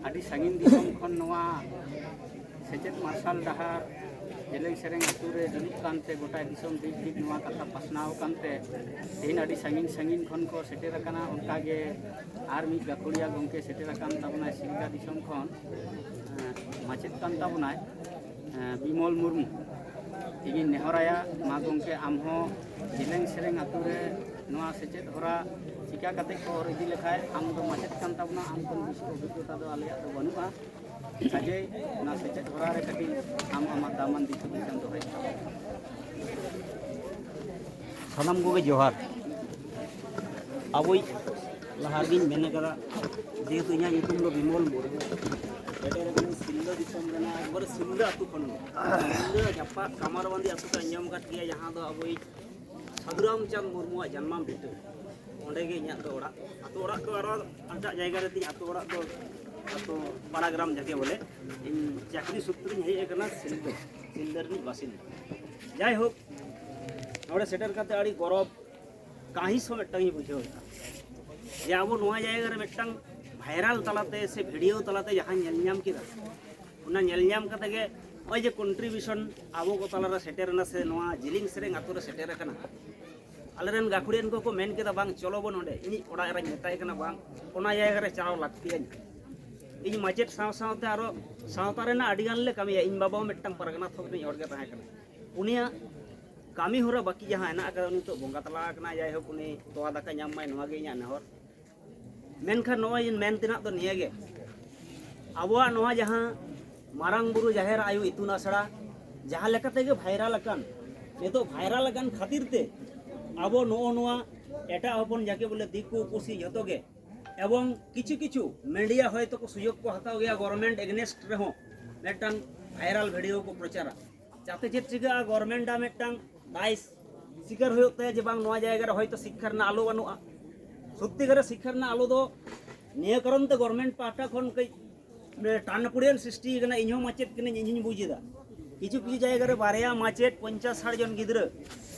ᱟᱹᱰᱤ ᱥᱟᱺᱜᱤᱧ ᱫᱤᱥᱚᱢ ᱠᱷᱚᱱ ᱱᱚᱣᱟ ᱥᱮᱪᱮᱫ ᱢᱟᱨᱥᱟᱞ ᱰᱟᱦᱟᱨ ᱡᱮᱞᱮᱧ ᱥᱮᱨᱮᱧ ᱟᱛᱳ ᱨᱮ ᱦᱤᱡᱩᱜ ᱠᱟᱱᱛᱮ ᱜᱚᱴᱟ ᱫᱤᱥᱚᱢ ᱫᱤᱠ ᱫᱤᱠ ᱱᱚᱣᱟ ᱠᱟᱛᱷᱟ ᱯᱟᱥᱱᱟᱣ ᱠᱟᱱᱛᱮ ᱛᱮᱦᱮᱧ ᱟᱹᱰᱤ ᱥᱟᱺᱜᱤᱧ ᱥᱟᱺᱜᱤᱧ ᱠᱷᱚᱱ ᱠᱚ ᱥᱮᱴᱮᱨ ᱟᱠᱟᱱᱟ। ᱚᱱᱠᱟᱜᱮ ᱟᱨ ᱢᱤᱫ ᱜᱟᱹᱠᱷᱩᱲᱤᱭᱟᱹ ᱜᱚᱢᱠᱮ ᱥᱮᱴᱮर akan ᱛᱟᱵᱚᱱᱟᱭ ᱥᱤᱞᱫᱟᱹ ᱫᱤᱥᱚᱢ ᱠᱷᱚᱱ ᱢᱟᱪᱮᱫ ᱠᱟᱱ ᱛᱟᱵᱚᱱᱟᱭ ᱵᱤᱢᱚᱞ ᱢᱩᱨᱢᱩ। ᱤᱧᱤᱧ ᱱᱮᱦᱚᱨᱟᱭᱟ ᱢᱟ ᱜᱚᱢᱠᱮ ᱟᱢᱦᱚᱸ ᱡᱮᱞᱮᱧ ᱥᱮᱨᱮᱧ ᱟᱛᱳ ᱨᱮ ᱱᱚᱣᱟ ᱥᱮᱪᱮᱫ ᱦᱚᱨᱟ ᱪᱤᱠᱟ ᱠᱟᱛᱮ ᱠᱚ ᱚᱨ ᱤᱫᱤ ᱞᱮᱠᱷᱟᱡ ᱟᱢ ᱫᱚ ᱢᱟᱪᱮᱫ ᱠᱟᱱ ᱛᱟᱵᱚᱱᱟ, ᱟᱢ ᱠᱷᱚᱱ ᱵᱮᱥᱤ ᱚᱵᱷᱤᱜᱽᱜᱚᱛᱟ ᱫᱚ ᱟᱞᱮᱭᱟᱜ ᱫᱚ ᱵᱟᱹᱱᱩᱜᱼᱟ। ᱠᱟᱡᱮᱭ ᱚᱱᱟ ᱥᱮᱪᱮᱫ ᱦᱚᱨᱟ ᱨᱮ ᱠᱟᱹᱴᱤᱡ ᱟᱢ ᱟᱢᱟᱜ ᱫᱟᱢᱟᱱ ᱫᱤᱥ ᱦᱩᱫᱤᱥᱮᱢ ᱫᱚᱦᱚᱭ ᱛᱟᱵᱚᱱᱟ। ᱥᱟᱱᱟᱢ ᱠᱚᱜᱮ ᱡᱚᱦᱟᱨ। ᱟᱵᱚᱭ ᱞᱟᱦᱟ ᱨᱮᱜᱤᱧ ᱢᱮᱱ ᱟᱠᱟᱫᱟ ᱡᱮᱦᱮᱛᱩ ᱤᱧᱟᱹᱜ ᱧᱩᱛᱩᱢ ᱫᱚ ᱵᱤᱢᱚᱞ ᱢᱩᱨᱢᱩ। ᱥᱮᱴᱮᱨ ᱟᱠᱟᱱᱟᱧ ᱥᱤᱞᱫᱟᱹ ᱫᱤᱥᱚᱢ ᱨᱮᱱᱟᱜ ᱮᱠᱵᱟᱨᱮ ᱥᱤᱞᱫᱟᱹ ᱟᱹᱛᱩ ᱠᱷᱚᱱ ᱜᱮ। ᱥᱤᱞᱫᱟᱹ ᱡᱟᱯᱟᱜ ᱠᱟᱢᱟᱨᱵᱟᱸᱫᱤ ᱟᱹᱛᱩ ᱯᱮ ᱟᱸᱡᱚᱢ ᱟᱠᱟᱫ ᱜᱮᱭᱟ, ᱡᱟᱦᱟᱸ ᱫᱚ ᱟᱵᱚᱭᱤᱡ ᱥᱟᱹᱫᱷᱩ ᱨᱟᱢᱪᱟᱸᱫᱽ ᱢᱩᱨᱢᱩᱣᱟᱜ ᱡᱟᱱᱟᱢ ᱵᱷᱤᱴᱟᱹ। ᱚᱸᱰᱮ ᱜᱮ ᱤᱧᱟᱹᱜ ᱫᱚ ᱚᱲᱟᱜ। ᱟᱹᱛᱩ ᱚᱲᱟᱜ ᱫᱚ ᱟᱨᱚ ᱮᱴᱟᱜ ᱡᱟᱭᱜᱟ ᱨᱮᱛᱤᱧ, ᱟᱹᱛᱩ ᱚᱲᱟᱜ ᱫᱚ ᱟᱹᱛᱩ ᱯᱟᱲᱟᱜᱨᱟᱢ ᱡᱟকে ᱵᱚᱞᱮ। ᱤᱧ ᱪᱟᱹᱠᱨᱤ ᱥᱩᱛᱨᱮᱧ ᱦᱮᱡ ᱟᱠᱟᱱᱟ ᱥᱤᱞᱫᱟᱹ ᱨᱤᱱᱤᱡ ᱵᱟᱥᱤᱱᱫᱟ। ᱡᱟᱭᱦᱳᱠ ᱱᱚᱰᱮ ᱥᱮᱴᱮᱨ ᱠᱟᱛᱮ ᱟᱹᱰᱤ ᱜᱚᱨᱚᱵ ᱠᱟᱹᱦᱤᱥ ᱦᱚᱸ ᱢᱤᱫᱴᱟᱝ ᱤᱧ ᱵᱩᱡᱷᱟᱹᱣ ᱮᱫᱟ ᱡᱮ ᱟᱵᱚ ᱱᱚᱣᱟ ᱡᱟᱭᱜᱟ ᱨᱮ ᱢᱤᱫᱴᱟᱝ ᱵᱷᱟᱭᱨᱟᱞ ᱛᱟᱞᱟᱛᱮ ᱥᱮ ᱵᱷᱤᱰᱤᱭᱳ ᱛᱟᱞᱟᱛᱮ ᱡᱟᱦᱟᱸ ᱧᱮᱞ ᱧᱟᱢ ᱠᱮᱫᱟ, ᱚᱱᱟ ᱧᱮᱞ ᱧᱟᱢ ᱠᱟᱛᱮ ᱜᱮ ᱱᱚᱜᱼᱚᱭ ᱡᱮ ᱠᱚᱱᱴᱨᱤᱵᱤᱭᱩᱥᱚᱱ ᱟᱵᱚ ᱠᱚ ᱛᱟᱞᱟᱨᱮ ᱥᱮᱴᱮᱨᱮᱱᱟ ᱥᱮ ᱱᱚᱣᱟ ᱡᱮᱞᱮᱧ ᱥᱮᱨᱮᱧ ᱟᱛᱳ ᱨᱮ ᱥᱮᱴᱮᱨ ᱟᱠᱟᱱᱟ। ᱟᱞᱮᱨᱮᱱ ᱜᱟᱹᱠᱷᱩᱲᱤᱭᱟᱹᱱ ᱠᱚᱠᱚ ᱢᱮᱱ ᱠᱮᱫᱟ ᱵᱟᱝ ᱪᱚᱞᱚ ᱵᱚᱱ ᱚᱸᱰᱮ। ᱤᱧᱤᱡ ᱚᱲᱟᱜ ᱮᱨᱟᱧ ᱢᱮᱛᱟᱭ ᱠᱟᱱᱟ ᱵᱟᱝ ᱚᱱᱟ ᱡᱟᱭᱜᱟ ᱨᱮ ᱪᱟᱞᱟᱣ ᱞᱟᱹᱠᱛᱤᱭᱟᱹᱧ। ᱤᱧ ᱢᱟᱪᱮᱫ ᱥᱟᱶ ᱥᱟᱶᱛᱮ ᱟᱨᱚ ᱥᱟᱶᱛᱟ ᱨᱮᱱᱟᱜ ᱟᱹᱰᱤ ᱜᱟᱱ ᱞᱮ ᱠᱟᱹᱢᱤᱭᱟ। ᱤᱧ ᱵᱟᱵᱟ ᱦᱚᱸ ᱢᱤᱫᱴᱟᱝ ᱯᱟᱨᱜᱟᱱᱟ ᱛᱷᱚᱠ ᱨᱤᱱᱤᱡ ᱦᱚᱲ ᱜᱮ ᱛᱟᱦᱮᱸ ᱠᱟᱱᱟ। ᱩᱱᱤᱭᱟᱜ ᱠᱟᱹᱢᱤ ᱦᱚᱨᱟ ᱵᱟᱹᱠᱤ ᱡᱟᱦᱟᱸ ᱦᱮᱱᱟᱜ ᱟᱠᱟᱫᱟ, ᱩᱱᱤ ᱱᱤᱛᱚᱜ ᱵᱚᱸᱜᱟ ᱛᱟᱞᱟ ᱟᱠᱟᱱᱟᱭ। ᱡᱟᱭᱦᱳᱠ ᱩᱱᱤ ᱛᱚᱣᱟ ᱫᱟᱠᱟ ᱧᱟᱢ ᱢᱟᱭ, ᱱᱚᱣᱟ ᱜᱮ ᱤᱧᱟᱹᱜ ᱱᱮᱦᱚᱨ। ᱢᱮᱱᱠᱷᱟᱱ ᱱᱚᱜᱼᱚᱭ ᱢᱮᱱ ᱛᱮᱱᱟᱜ ᱫᱚ ᱱᱤᱭᱟᱹᱜᱮ, ᱟᱵᱚᱣᱟᱜ ᱱᱚᱣᱟ ᱡᱟᱦᱟᱸ ᱢᱟᱨᱟᱝ ᱵᱩᱨᱩ ᱡᱟᱦᱮᱨ ᱟᱭᱳ ᱤᱛᱩᱱ ᱟᱥᱲᱟ ᱡᱟᱦᱟᱸ ᱞᱮᱠᱟ ᱛᱮᱜᱮ ᱵᱷᱟᱭᱨᱟᱞ ᱟᱠᱟᱱ, ᱱᱤᱛᱚᱜ ᱵᱷᱟᱭᱨᱟᱞ ᱟᱠᱟᱱ ᱠᱷᱟᱹᱛᱤᱨ te ᱟᱵᱚ ᱱᱚᱜᱼᱚ ᱱᱚᱣᱟ ᱮᱴᱟᱜ ᱦᱚᱯᱚᱱ ᱡᱟকে বলে দিকু পুষি ᱡᱚᱛᱚ ᱜᱮ এবং কিছু কিছু মিডিয়া হয়তো ko সুযোগ ko হাতাও গিয়া গভর্নমেন্ট এগেনেস্ট ᱨᱮᱦᱚᱸ ᱢᱤᱫᱴᱟᱝ ভাইরাল ভিডিও ko প্রচারা যাতে ᱪᱮᱫ ᱪᱤᱠᱟᱹᱜᱼᱟ, গভর্নমেন্ᱴ ᱢᱤᱫᱴᱟᱝ দায় স্বীকার ᱦᱩᱭᱩᱜ ᱛᱟᱭᱟ ᱡᱮ ᱵᱟᱝ ᱱᱚᱣᱟ ᱡᱟᱭᱜᱟ ᱨᱮ ᱦᱚᱭতো শিক্ষা ᱨᱮᱱᱟᱜ আলো বানুয়া। সত্যিকারের শিক্ষা ᱨᱮᱱᱟᱜ আলো ᱫᱚ নিয়ে কারণ তে গভর্নমেন্ট পাহᱴᱟ ᱠᱷᱚᱱ ᱠᱟᱹᱡ টানপুড়িয়ান সৃষ্টি ᱟᱠᱟᱱᱟ। ᱤᱧᱦᱚᱸ ᱢᱟᱪᱮᱫ ᱠᱟᱹᱱᱟᱹᱧ, ᱤᱧᱦᱚᱸᱧ ᱵᱩᱡ ᱮᱫᱟ কিছু কিছু জায়গা রে বারেয়া মাচেদ 50-60 জন গিদ্রা,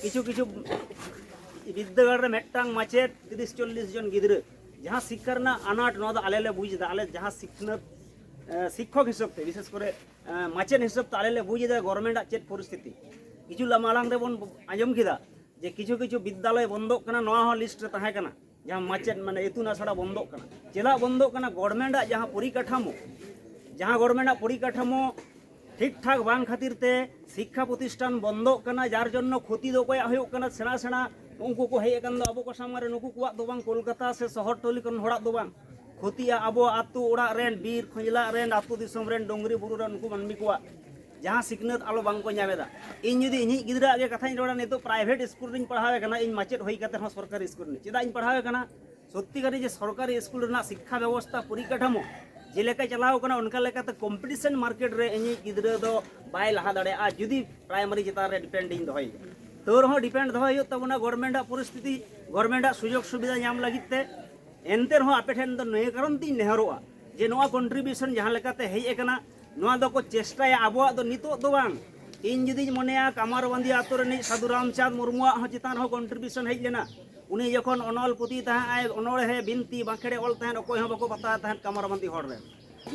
কিছু কিছু বিদ্যাগার রে মিদটাং মাচেদ 30-40 জন গিদ্রা। যাহা শিক্ষার না আনাট নওয়া দো আলে লে বুঝ এদা। আলে যাহা সিখনাত শিক্ষক হিসাবতে বিশেষ করে মাচেদ হিসাবতে আলে লে বুঝ এদা গভর্নমেন্ট চেদ পরিস্থিতি। কিছু মালাং রে বন আঁজম কিদা যে কিছু কিছু বিদ্যালয় বন্ধ কানা, নওয়া হᱚᱸ লিস্ট রে তাহেं কানা যাহা মাচেদ মানে ইতুন আশড়া বন্ধ কানা। চেদা বন্ধ কানা, গভর্নমেন্ট যাহা পরিকাঠামো, যাহা গভর্নমেন্ট পরিকাঠামো ঠিক ঠাক বাং খাতির তে শিক্ষা প্রতিষ্ঠান বন্ধ কানা, যার জন্য ক্ষতি দো কয়া হুয়ুগ কানা। সেনা সেনা উনকু কো হেজ আকান দো আবো কো সামনে নুকু কুয়াগ দো বাং কলকাতা সে শহর টলি কোন হড়াগ দো বাং ক্ষতিয়া আবো আতু ওড়াগ রেন বীর খঞ্জলা রেন আতু দিসᱚᱢ রেন ᱰᱩᱝᱨᱤ ᱵᱩᱨᱩ ᱨᱮᱱ ᱩᱱᱠᱩ ᱢᱟᱹᱱᱢᱤ ᱠᱚᱣᱟᱜ ᱡᱟᱦᱟᱸ ᱥᱤᱠᱷᱱᱟᱹᱛ ᱟᱞᱚ ᱵᱟᱝ ᱠᱚ ᱧᱟᱢ ᱮᱫᱟ। ᱤᱧ ᱡᱩᱫᱤ ᱤᱧᱤᱡ ᱜᱤᱫᱽᱨᱟᱹ ᱟᱜ ᱜᱮ ᱠᱟᱛᱷᱟᱧ ᱨᱚᱲᱟ, ᱱᱤᱛᱚᱜ ᱯᱨᱟᱭᱵᱷᱮᱴ ᱥᱠᱩᱞ ᱨᱤᱧ ᱯᱟᱲᱦᱟᱣᱮ ᱠᱟᱱᱟ। ᱤᱧ ᱢᱟᱪᱮᱫ ᱦᱩᱭ ᱠᱟᱛᱮ ᱦᱚᱸ ᱥᱚᱨᱠᱟরি ᱥᱠᱩᱞ ᱨᱮ ᱪᱮᱫᱟᱜ ᱤᱧ ᱯᱟᱲᱦᱟᱣᱮ ᱠᱟᱱᱟ? সত্যিকারই যে সরকারি স্কুল ᱨᱮᱱᱟᱜ শিক্ষা ব্যবস্থা পরিকাঠামো যে লেকায় চালাও কানা, অনকা লেকাতে কম্পিটিশন মার্কেট রে ইᱧᱤᱡ ᱜᱤᱫᱽᱨᱟᱹ ᱫᱚ ᱵᱟᱭ ᱞᱟᱦᱟ ᱫᱟᱲᱮᱭᱟᱜᱼᱟ ᱡᱩᱫᱤ ᱯᱨᱟᱭᱢᱟরি ᱪᱮᱛᱟᱱ ᱨᱮ ᱰᱤᱯᱮন্ᱰ ᱤᱧ ᱫᱚᱦᱚᱭᱟ। ᱛᱟᱹᱣ ᱨᱮᱦᱚᱸ ᱰᱤᱯᱮন্ᱰ ᱫᱚᱦᱚᱭ ᱦᱩᱭᱩᱜ ᱛᱟᱵᱚᱱᱟ ᱜᱚভর্নমেন্ট ᱟᱜ ᱯᱚরিস্থিতি, ᱜᱚভর্নমেন্ট ᱟᱜ সুযোগ সুবিধা ᱧᱟᱢ ᱞᱟᱹᱜᱤᱫ তে। ᱮᱱᱛᱮ ᱨᱮᱦᱚᱸ ᱟᱯᱮ ᱴᱷᱮᱱ ᱫᱚ ᱱᱤᱭᱟᱹ ᱠᱟᱨᱚᱱ ᱛᱤᱧ ᱱᱮᱦᱚᱨᱚᱜᱼᱟ ᱡᱮ ᱱᱚᱣᱟ ᱠᱚᱱᱴᱨᱤᱵᱤউশন ᱡᱟᱦᱟᱸ ᱞᱮᱠᱟতে ᱦᱮᱡ ᱟᱠᱟᱱᱟ, ᱱᱚᱣᱟ ᱫᱚᱠᱚ ᱪᱮᱥᱴᱟᱭᱟ ᱟᱵᱚᱣᱟᱜ ᱫᱚ ᱱᱤᱛᱚᱜ ᱫᱚ ᱵᱟᱝ। ᱤᱧ ᱡᱩᱫᱤᱧ ᱢᱚᱱᱮᱭᱟ ᱠᱟᱢᱟᱨᱵᱟᱸᱫᱤ ᱟᱛᱳ ᱨᱤᱱᱤᱡ ᱥᱟᱹᱫᱷᱩ ᱨᱟᱢᱪᱟᱸᱫᱽ ᱢᱩᱨᱢᱩᱣᱟᱜ ᱦᱚᱸ ᱪᱮᱛᱟᱱ ᱦᱚᱸ ᱠᱚᱱᱴᱨᱤᱵᱤউশন ᱦᱮᱡ ᱞᱮᱱᱟ। ᱩᱱᱤ ᱡᱚᱠᱷᱚᱱ ᱚᱱᱚᱞ ᱯᱩᱛᱷᱤ ᱛᱟᱦᱮᱸ ᱟᱭ, ᱚᱱᱚᱬᱦᱮ ᱵᱤᱱᱛᱤ ᱵᱟᱸᱠᱷᱮᱲᱮ ᱚᱞ ᱛᱟᱦᱮᱸᱫ, ᱚᱠᱚᱭ ᱦᱚᱸ ᱵᱟᱠᱚ ᱵᱟᱛᱟᱣ ᱛᱟᱦᱮᱸᱫ ᱠᱟᱢᱟᱨᱵᱟᱸᱫᱤ ᱦᱚᱲ ᱨᱮᱱ।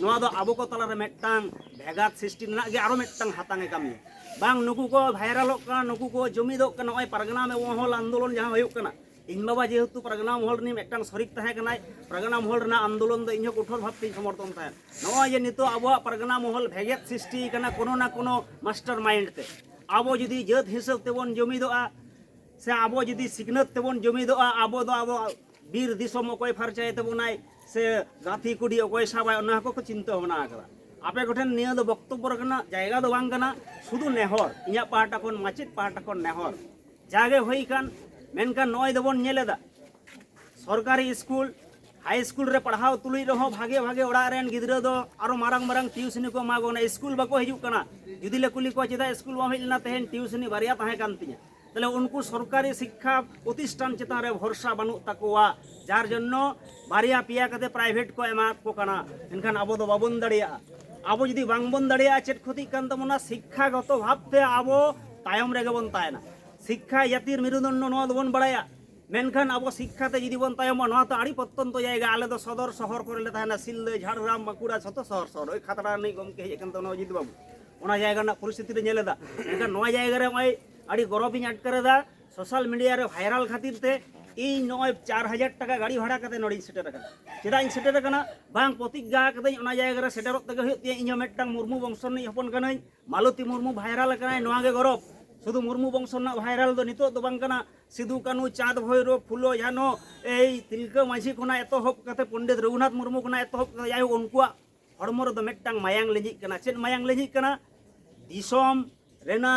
ᱱᱚᱣᱟ ᱫᱚ ᱟᱵᱚ ᱠᱚ ᱛᱟᱞᱟᱨᱮ ᱢᱤᱫᱴᱟᱝ ᱵᱷᱮᱜᱟᱛ সৃষ্টি ᱨᱮᱱᱟᱜ ᱜᱮ ᱟᱨᱚ ᱢᱤᱫᱴᱟᱝ ᱦᱟᱛᱟᱝ ᱮ ᱠᱟᱹᱢᱤᱭᱟ। ᱵᱟᱝ ᱱᱩᱠᱩ ᱠᱚ ᱵᱷᱟᱭᱨᱟᱞᱚᱜ ᱠᱟᱱᱟ, ᱱᱩᱠᱩ ᱠᱚ ᱡᱩᱢᱤᱫᱚᱜ ᱠᱟᱱᱟ। ᱱᱚᱜᱼᱚᱭ ᱯᱟᱨᱜᱟᱱᱟ মহল আন্দোলন ᱡᱟᱦᱟᱸ ᱦᱩᱭᱩᱜ ᱠᱟᱱᱟ, ᱤᱧ ᱵᱟᱵᱟ ᱡᱮহেতু ᱯᱟᱨᱜᱟᱱᱟ মহল ᱨᱤᱱᱤᱡ ᱢᱤᱫᱴᱟᱝ ᱥᱚᱨᱤᱠ ᱛᱟᱦᱮᱸ ᱠᱟᱱᱟᱭ, ᱯᱟᱨᱜᱟᱱᱟ ᱢᱚᱦᱚᱞ ᱨᱮᱱᱟᱜ আন্দোলন ᱫᱚ ᱤᱧᱦᱚᱸ ᱠᱚঠোর ᱵᱷᱟᱵᱛᱮᱧ সমর্থন ᱛᱟᱦᱮᱸᱫ। ᱱᱚᱜᱼᱚᱭ ᱡᱮ ᱱᱤᱛᱚᱜ ᱟᱵᱚᱣᱟᱜ ᱯᱟᱨᱜᱟᱱᱟ মহল ভেগেত সৃষ্টি ᱠᱟᱱᱟ কোনো না কোনো মাস্টার মাইন্ড তে। ᱟᱵᱚ ᱡᱩᱫᱤ ᱡᱟᱹᱛ ᱦᱤᱥᱟᱹᱵ ᱛᱮᱵᱚᱱ ᱡᱩᱢᱤᱫᱚᱜᱼᱟ, ᱥᱮ ᱟᱵᱚ ᱡᱩᱫᱤ ᱥᱤᱠᱷᱱᱟᱹᱛ ᱛᱮᱵᱚᱱ ᱡᱩᱢᱤᱫᱚᱜᱼᱟ, ᱟᱵᱚ ᱫᱚ ᱟᱵᱚ ᱵᱤᱨ ᱫᱤᱥᱚᱢ ᱚᱠᱚᱭ ᱯᱷᱟᱨᱪᱟᱭ ᱛᱟᱵᱚᱱᱟᱭ ᱥᱮ ᱜᱟᱹᱛᱷᱤ ᱠᱩᱰᱤ ᱚᱠᱚᱭ ᱥᱟᱵᱟᱭ, ᱚᱱᱟ ᱦᱚᱸᱠᱚ ᱪᱤᱱᱛᱟᱹ ᱵᱷᱟᱵᱱᱟ ᱟᱠᱟᱫᱟ। ᱟᱯᱮ ᱠᱚᱴᱷᱮᱱ ᱱᱤᱭᱟᱹ ᱫᱚ বক্তব্য ᱨᱮᱱᱟᱜ ᱡᱟᱭᱜᱟ ᱫᱚ ᱵᱟᱝ ᱠᱟᱱᱟ, শুধু নেহর ᱤᱧᱟᱹᱜ ᱯᱟᱦᱴᱟ ᱠᱷᱚᱱ, ᱢᱟᱪᱮᱫ ᱯᱟᱦᱴᱟ ᱠᱷᱚᱱ নেহর ᱡᱟᱜᱮ ᱦᱩᱭ ᱠᱟᱱ। ᱢᱮᱱᱠᱷᱟᱱ ᱱᱚᱜᱼᱚᱭ ᱫᱚᱵᱚᱱ ᱧᱮᱞ ᱮᱫᱟ সরকারি স্কুল হাই স্কুল রে পড়াও তুলুই ᱨᱮᱦᱚᱸ ᱵᱷᱟᱜᱮ ᱵᱷᱟᱜᱮ ᱚᱲᱟᱜ ᱨᱮᱱ ᱜᱤᱫᱽᱨᱟᱹ ᱫᱚ ᱟᱨᱚ ᱢᱟᱨᱟᱝ ᱢᱟᱨᱟᱝ ᱴᱤউᱥᱚᱱᱤ ᱠᱚ ᱮᱢᱟ ᱠᱚ ᱠᱟᱱᱟ, ᱥᱠᱩᱞ ᱵᱟᱠᱚ ᱦᱤᱡᱩᱜ ᱠᱟᱱᱟ। ᱡᱩᱫᱤ ᱞᱮ ᱠᱩᱞᱤ ᱠᱚᱣᱟ ᱪᱮᱫᱟᱜ ᱥᱠᱩᱞ ᱵᱟᱢ ᱦᱮᱡ ᱞᱮᱱᱟ, ᱛᱮᱦᱮᱧ ᱴᱤউᱥᱚᱱᱤ ᱵᱟᱨᱭᱟ ᱛᱟᱦᱮᱸ ᱠᱟᱱ ᱛᱤᱧᱟ। তাহলে উনকু সরকারি শিক্ষা প্রতিষ্ঠান চেতন রে ভরসা বানুক তাকোয়া, যার জন্য বারিয়া পিয়া কাতে প্রাইভেট কো এমা কো কানা। এনখান আবো দো বাবন দাঁড়িয়াগᱼᱟ। আবো যদি বাংবন দাঁড়িয়াগᱼᱟ, চেদ ক্ষতিক কান তাবোনা শিক্ষাগত ভাবতে আবো তায়ম রেগে বন তাহেনা। শিক্ষা জাতির মেরুদণ্ড নওয়া দোবন বাড়ায়া। मेनखान अब शिक्षाते जुदी बन तायमों नोआ तो आड़ी प्रत्यंत जायगा आले तो सदर शहर करे तहना सिलदे झाड़ग्राम बांकुड़ा छतो शहर शहर ओई खातड़ा नहीं गमके हेज अकन तो अजित बाबू ओना जायगा ना परिस्थिति रे नेलेदा एनखान नोआ जायगा रे ओई आड़ी गौरव इन अटकरेदा सोशल मीडिया रे भाइरल खातिर ते इन नोय 4000 टाका गाड़ी भाड़ा कते नोड़ी सेटर कना चेदा इन सेटर कना बांग प्रतिज्ञा कते ओना जायगा रे सेटरत तगे हुयु ते इन मेटटांग मुर्मू वंशनी हपन कनाई मालती मुर्मू भाइरल कनाई नोआ गे गौरव शुधु मुर्मू वंशना भाइरल दो नितो दो बांग कना सिधु कानू चाँद भैरव फुलो झानो ए तिलका माझी खुना एतोहब कते पंडित रघुनाथ मुर्मू खुना एतोहब कते जाय उनकुआ हड़मो रे मेटटांग मायांग लेजिक कना चेद मायांग लेजिक कना दिसोम रेना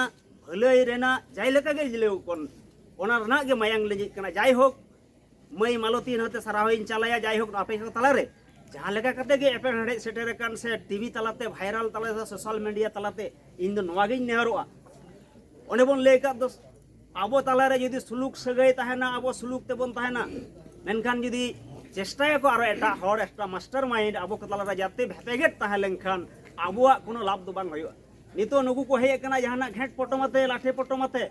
भलई रेना जाय लेका गे जिलेउ कोन ओना रना गे मायांग लेजिक कना जाय होक मई मालती नते सराहइन चालाया जाय होक आपे को तला रे जहां लेका कते गे एपे हडे सेटेर कान से टीवी तलाते भाइरल तलाते सोशल मीडिया तलाते इन दो नवा गे नेहरोआ ओने बोन लेका दो आबो तलारे यदि सुलुक सगै तहना आबो सुलुक तेबन तहना मेनखान यदि चेष्टाया को आरो एटा हर एक्स्ट्रा मास्टर माइंड आबो को तलारे जाते भेपेगेट तहलेनखान आबोआ कोनो लाभ दो बांग होयो नितो नुगु को हेय कना जहाना घेट पटोमते लाठे पटोमते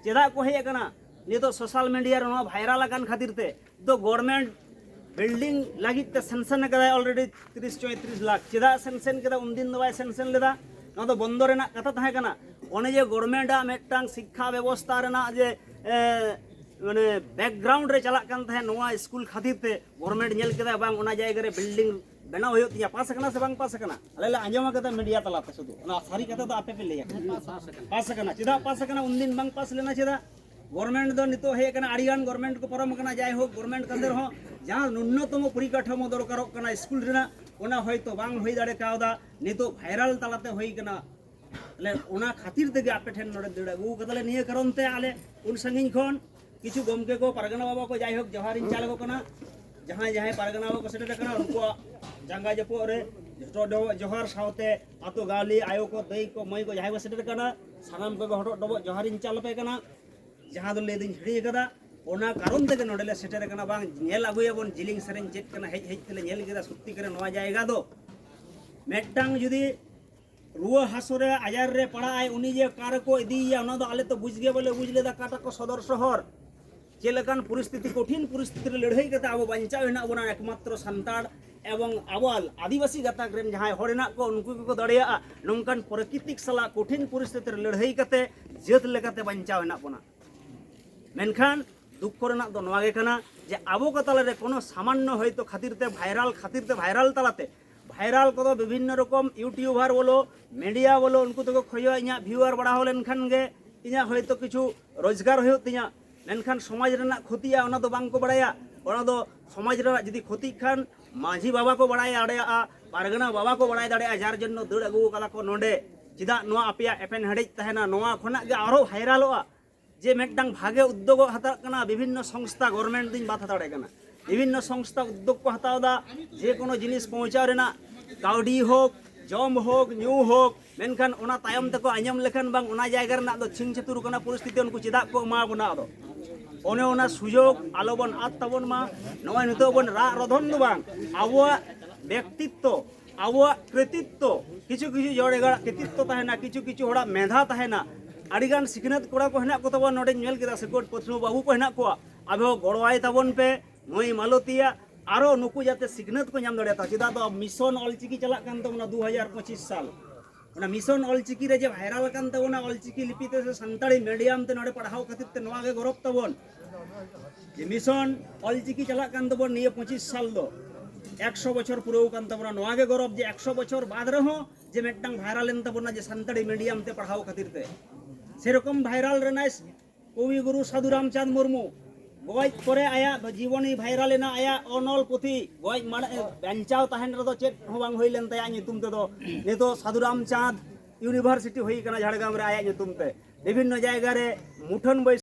चेदा को हेय कना नितो सोशल मीडिया रे नो भाइरल आकान खातिर ते दो गवर्नमेंट बिल्डिंग लागित ते सेंशन कदा ऑलरेडी 30-34 लाख चेदा सेंशन कदा उनदिन दो सेंशन लेदा ना तो बंदो रेना कथा ताहे कना ओने जे गवर्नमेंट मेटटांग शिक्षा व्यवस्था रेना जे माने बैकग्राउंड रे चला कान ताहे नोआ स्कूल खातिर ते गवर्नमेंट नेल केदा बांग ओना जायगा रे बिल्डिंग बना होयो तिया पास कना से बांग पास कना अलेला आंजमा कदा मीडिया तलाते सुदु ओना सारी कथा तो आपे पे लेया पास कना चेदा पास कना उनदिन बांग पास लेना चेदा गवर्नमेंट दो नितो हे कना आड़ीगान गवर्नमेंट को परम कना जाय हो गवर्नमेंट कंदर हो जहां न्यूनतम परिकाठामो दरकार कना स्कूल रेना ओना होयतो बांग होई दाड़े कावदा नितो भाइरल तलाते होई कना ले ओना खातिर तेगे आपे ठेन नोडे दड़ा गु कदले निये कारण ते आले उन संगिन खन किछु गमके को परगना बाबा को जाय होक जहारिन चाल को कना जहां जहां परगना बाबा को सेटे कना उनको जंगा जपो रे जोहार सावते आतो गावली आयो को दई को मई को जहां सेटे कना सानाम को हटो डबो जहारिन चाल पे कना जहां दो लेदिन हिड़ी कदा ओना कारण तेगे नोडेले सेटे कना बांग नेल आगुयाबन जिलिंग सेरेन चेत कना हेज हेज तेले नेल केदा सत्ती करे नोआ जायगा दो मेटटांग जुदी रुआ हासुरे आजार रे पड़ा आय उनी जे कार को इदिया ओना दो आले तो बुझ गे बोले बुझ लेदा काटा को सदर शहर चेलकान परिस्थिति कठिन परिस्थिति रे लड़ाई कते आबो बांचाव हेना बोना एकमात्र संताड़ एवं आवाल आदिवासी गाताक रेन जहां हरेना को उनको को दड़िया नोंकान प्राकृतिक सला कठिन परिस्थिति रे लड़ाई कते जेत लेकाते बांचाव हेना बोना मेनखान दुख रेना दो नवा गे कना जे आबो को तला रे कोनो सामान्य होयतो खातिरते भाइरल तलाते भाइरल को विभिन्न रकम यूट्यूबर बोलो मीडिया बोलो उनको तो खोया इना व्यूअर बड़ा हो लेनखान गे इना होयतो किछु रोजगार होयो तिया लेनखान समाज रेना क्षतिया ओना दो बांग को बड़ाया ओना दो समाज रेना जदी क्षति खान माझी बाबा को बड़ाया आड़ेया पारगना बाबा को बड़ाय दाड़ेया जार जन्नो दड़ अगु कला को नोंडे चिदा नोआ आपिया एपेन हेडेज तहेना नोआ खना गे आरो भाइरलोआ जे मेटटांग भागे उद्योग हता कना विभिन्न संस्था गवर्नमेंट दिन बात हताड़े कना विभिन्न संस्था उद्योग को हतावदा जे कोनो जिनिस पहुंचा रेना काउडी होक जम होक न्यू होक मेनखान ओना तायम तको आंजम लेखान बांग ओना जायगा रेना दो छिंग छतुर कना परिस्थिति उनको चिदा को मा बना दो ओने ओना सुयोग आलोबन आत तबन मा नवा नितो बन रा रधन दो बांग आबोआ व्यक्तित्व आबोआ कृतित्व किछु किछु जड़ेगा कृतित्व तहेना किछु किछु होड़ा मेधा तहेना आड़ीगान सिखनत कोड़ा को हेना को तबन नोडे नेल केदा सेकोट पथनु बाबू को हेना को आबे गड़वाय तबन पे मई मालतिया आरो नुकु जाते सिखनत को नाम दड़ेता चिदा तो मिशन ऑलचिकी चला कान तबना 2025 साल ओना मिशन ऑलचिकी रे जे भाइरल कान तबना ऑलचिकी लिपिते से संताली मीडियम ते नोडे पढ़ाओ खातिर ते नोआ गे गौरव तबन जे मिशन ऑलचिकी चला कान तबन निये 25 साल दो 100 बछर पुरो कान तबना नोआ गे गौरव जे 100 बछर बाद रहो जे मेटटांग भाइरल एन तबना जे संताली मीडियम ते पढ़ाओ खातिर ते सेरकम भाइरल रेनाइस कवि गुरु साधु रामचंद्र मुर्मू गज करे आया जीवनी भाइरल एना आया अनल पुथी गज माने बांचाव तहन रे दो चेत हो बांग होई लेन तया नितुम ते दो नेतो साधु रामचंद्र यूनिवर्सिटी होई कना झाड़ग्राम रे आया नितुम ते विभिन्न जायगा रे मुठन